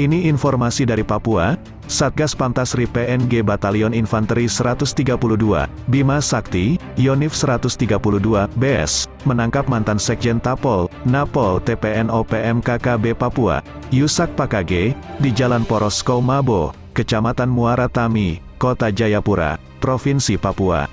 Ini informasi dari Papua. Satgas Pamtasri PNG Batalion Infanteri 132, Bima Sakti, Yonif 132, BS, menangkap mantan Sekjen Tapol, Napol TPNO PMKKB Papua, Yusak Pakage, di Jalan Poros Mabo, Kecamatan Muara Tami, Kota Jayapura, Provinsi Papua.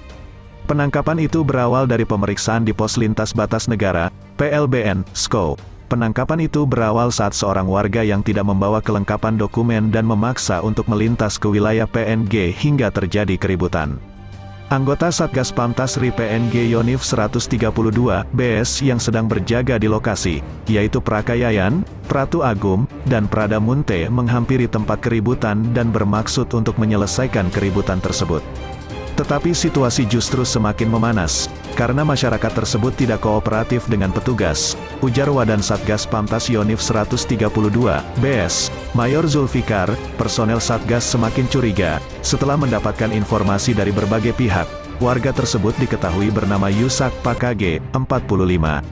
Penangkapan itu berawal dari pemeriksaan di Pos Lintas Batas Negara, PLBN, SKO. Penangkapan itu berawal saat seorang warga yang tidak membawa kelengkapan dokumen dan memaksa untuk melintas ke wilayah PNG hingga terjadi keributan. Anggota Satgas Pamtasri PNG Yonif 132, BS yang sedang berjaga di lokasi, yaitu Prakayayan, Pratu Agum, dan Prada Munte menghampiri tempat keributan dan bermaksud untuk menyelesaikan keributan tersebut. Tetapi situasi justru semakin memanas, karena masyarakat tersebut tidak kooperatif dengan petugas, ujar Wadan Satgas Pamtas Yonif 132, BS, Mayor Zulfikar. Personel Satgas semakin curiga, setelah mendapatkan informasi dari berbagai pihak. Warga tersebut diketahui bernama Yusak Pakage, 45.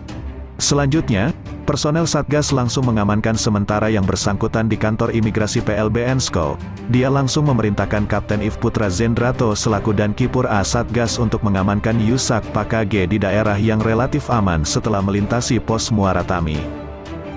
Selanjutnya, personel Satgas langsung mengamankan sementara yang bersangkutan di kantor imigrasi PLBN SKO. Dia langsung memerintahkan Kapten If Putra Zendrato selaku dan Kipur A Satgas untuk mengamankan Yusak Pakage di daerah yang relatif aman setelah melintasi pos Muara Tami.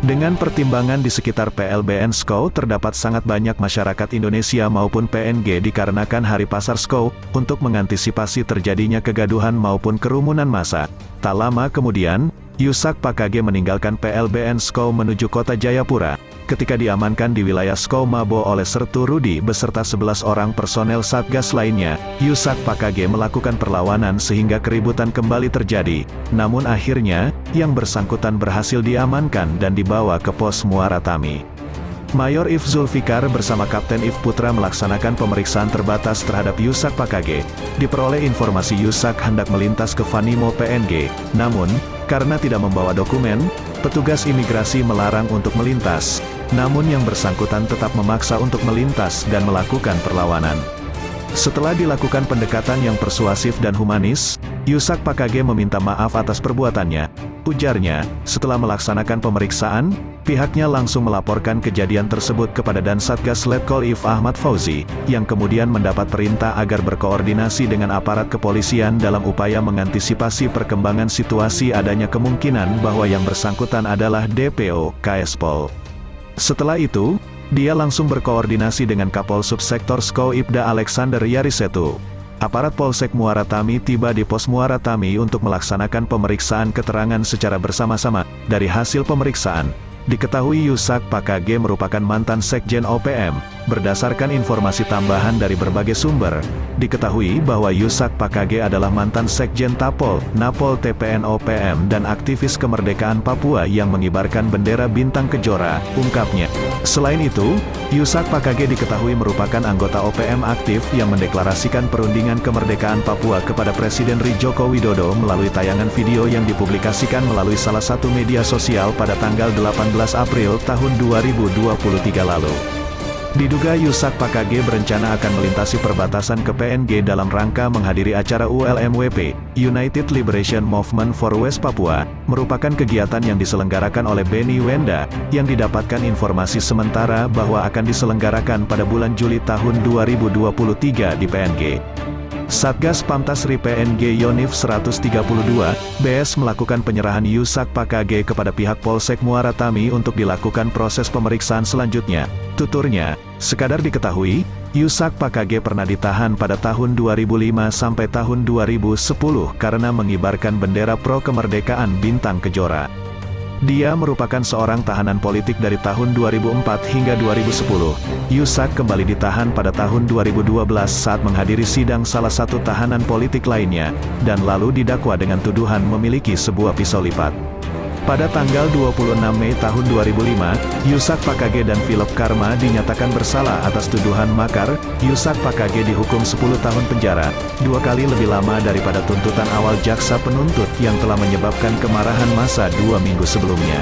Dengan pertimbangan di sekitar PLBN SKO terdapat sangat banyak masyarakat Indonesia maupun PNG dikarenakan Hari Pasar SKO, untuk mengantisipasi terjadinya kegaduhan maupun kerumunan massa. Tak lama kemudian, Yusak Pakage meninggalkan PLBN SKO menuju Kota Jayapura. Ketika diamankan di wilayah SKO Mabo oleh Sertu Rudi beserta 11 orang personel Satgas lainnya, Yusak Pakage melakukan perlawanan sehingga keributan kembali terjadi. Namun akhirnya, yang bersangkutan berhasil diamankan dan dibawa ke pos Muara Tami. Mayor If Zulfikar bersama Kapten If Putra melaksanakan pemeriksaan terbatas terhadap Yusak Pakage. Diperoleh informasi Yusak hendak melintas ke Vanimo PNG, namun, karena tidak membawa dokumen, petugas imigrasi melarang untuk melintas. Namun yang bersangkutan tetap memaksa untuk melintas dan melakukan perlawanan. Setelah dilakukan pendekatan yang persuasif dan humanis, Yusak Pakage meminta maaf atas perbuatannya. Ujarnya, setelah melaksanakan pemeriksaan, pihaknya langsung melaporkan kejadian tersebut kepada Dan Satgas Letkol If Ahmad Fauzi, yang kemudian mendapat perintah agar berkoordinasi dengan aparat kepolisian dalam upaya mengantisipasi perkembangan situasi adanya kemungkinan bahwa yang bersangkutan adalah DPO KSPOL. Setelah itu, dia langsung berkoordinasi dengan Kapol Subsektor SKO Ibda Alexander Yarisetu. Aparat Polsek Muara Tami tiba di pos Muara Tami untuk melaksanakan pemeriksaan keterangan secara bersama-sama. Dari hasil pemeriksaan, diketahui Yusak Pakage merupakan mantan Sekjen OPM. Berdasarkan informasi tambahan dari berbagai sumber, diketahui bahwa Yusak Pakage adalah mantan Sekjen Tapol, Napol TPNO PM dan aktivis kemerdekaan Papua yang mengibarkan bendera bintang kejora, ungkapnya. Selain itu, Yusak Pakage diketahui merupakan anggota OPM aktif yang mendeklarasikan perundingan kemerdekaan Papua kepada Presiden RI Joko Widodo melalui tayangan video yang dipublikasikan melalui salah satu media sosial pada tanggal 18 April tahun 2023 lalu. Diduga Yusak Pakage berencana akan melintasi perbatasan ke PNG dalam rangka menghadiri acara ULMWP, United Liberation Movement for West Papua, merupakan kegiatan yang diselenggarakan oleh Benny Wenda, yang didapatkan informasi sementara bahwa akan diselenggarakan pada bulan Juli tahun 2023 di PNG. Satgas Pamtasri PNG Yonif 132, BS melakukan penyerahan Yusak Pakage kepada pihak Polsek Muara Tami untuk dilakukan proses pemeriksaan selanjutnya. Tuturnya, sekadar diketahui, Yusak Pakage pernah ditahan pada tahun 2005 sampai tahun 2010 karena mengibarkan bendera pro kemerdekaan bintang kejora. Dia merupakan seorang tahanan politik dari tahun 2004 hingga 2010. Yusak kembali ditahan pada tahun 2012 saat menghadiri sidang salah satu tahanan politik lainnya, dan lalu didakwa dengan tuduhan memiliki sebuah pisau lipat. Pada tanggal 26 Mei tahun 2005, Yusak Pakage dan Philip Karma dinyatakan bersalah atas tuduhan makar. Yusak Pakage dihukum 10 tahun penjara, 2 kali lebih lama daripada tuntutan awal jaksa penuntut yang telah menyebabkan kemarahan massa 2 minggu sebelumnya.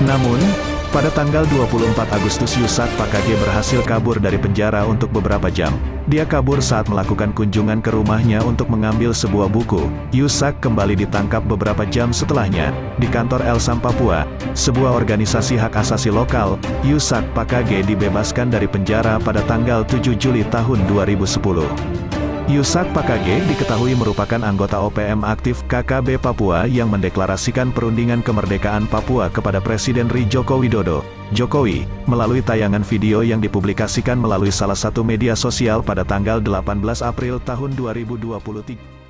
Namun, Pada tanggal 24 Agustus Yusak Pakage berhasil kabur dari penjara untuk beberapa jam. Dia kabur saat melakukan kunjungan ke rumahnya untuk mengambil sebuah buku. Yusak kembali ditangkap beberapa jam setelahnya, di kantor Elsam Papua, sebuah organisasi hak asasi lokal. Yusak Pakage dibebaskan dari penjara pada tanggal 7 Juli tahun 2010. Yusak Pakage diketahui merupakan anggota OPM aktif KKB Papua yang mendeklarasikan perundingan kemerdekaan Papua kepada Presiden RI Joko Widodo. Jokowi, melalui tayangan video yang dipublikasikan melalui salah satu media sosial pada tanggal 18 April tahun 2023.